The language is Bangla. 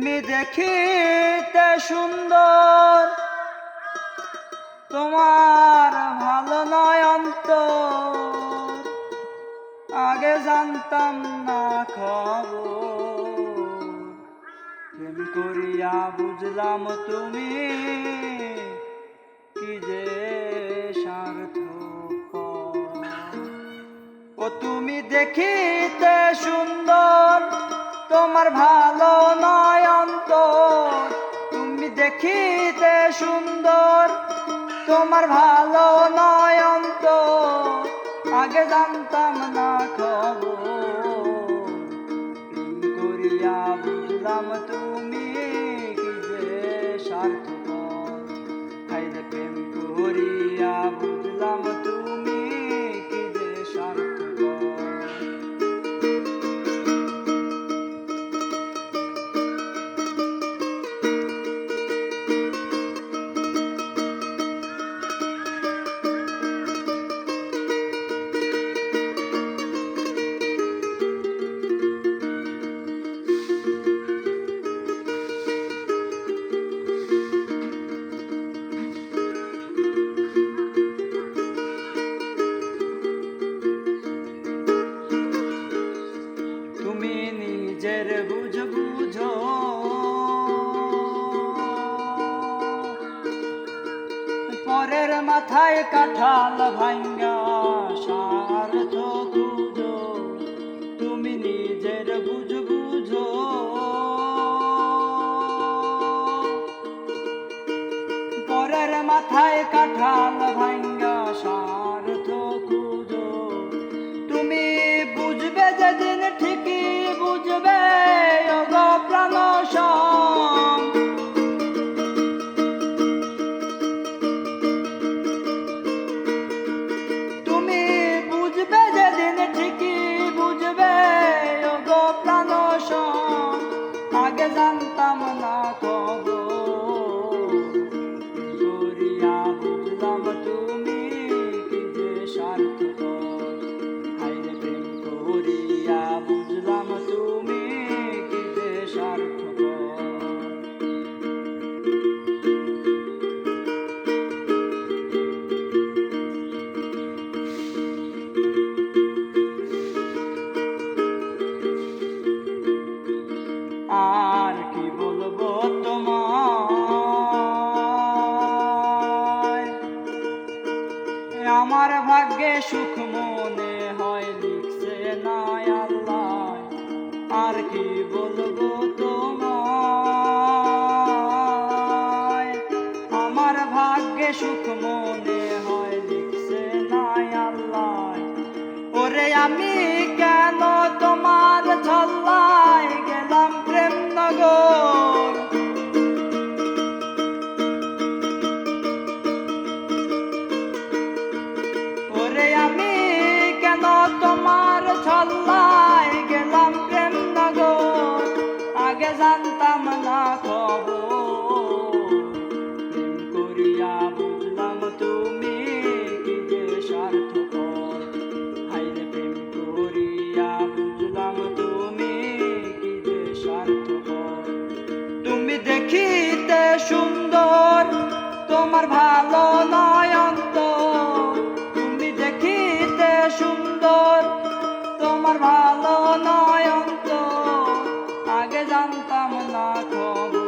তুমি দেখিতে সুন্দর, তোমার ভালো নয় অন্তর। আগে জানতাম না খবর, প্রেম করিয়া বুঝলাম তুমি কি যে স্বার্থপর। ও তুমি দেখিতে সুন্দর, তোমার ভালো নয় অন্তর। তুমি দেখিতে সুন্দর, তোমার ভালো নয় অন্তর। আগে জানতাম না খবর, প্রেম করিয়া বুঝলাম তুমি কি যে স্বার্থপর। হায়রে প্রেম করিয়া বুঝলাম তুমি কি যে স্বার্থপর। তুমি নিজের বুঝো, পরের মাথায় কাঁঠাল ভাঙ্গা স্বার্থ খুঁজো। তুমি নিজের বুঝো, পরের মাথায় কাঁঠাল ভাঙ্গা স্বার্থ খুঁজো। তুমি বুঝবে যেদিন ঠিকই বুঝবে ওগো প্রাণসম। তুমি বুঝবে যেদিন ঠিকই বুঝবে ওগো প্রাণসম। আগে জানতাম না খবর, করিয়া বুঝলাম তুমি কি যে স্বার্থপর। হায়রে প্রেম করিয়া বুঝলাম তুমি কি যে স্বার্থপর। আর কি বলবো তোমায়, আমার ভাগ্যে সুখ মনে হয় লিখছে না আল্লাহ। আর কি বলবো তোমায়, আমার ভাগ্যে সুখ মনে হয় লিখছে না আল্লাহ। ওরে আমি কেন তোমার ছল্লায় গেলাম প্রেম নগর। ওরে আমি কেন তোমার ছল্লায় গেলাম প্রেম নগর। আগে জানতাম না খবর, প্রেম করিয়া বুঝলাম তুমি কি যে স্বার্থপর। হায়রে প্রেম করিয়া বুঝলাম তুমি কি যে স্বার্থপর। তুমি দেখিতে সুন্দর, তোমার ভালো নয় অন্তর। তুমি দেখিতে সুন্দর, তোমার ভালো নয় অন্তর। আগে জানতাম না খবর।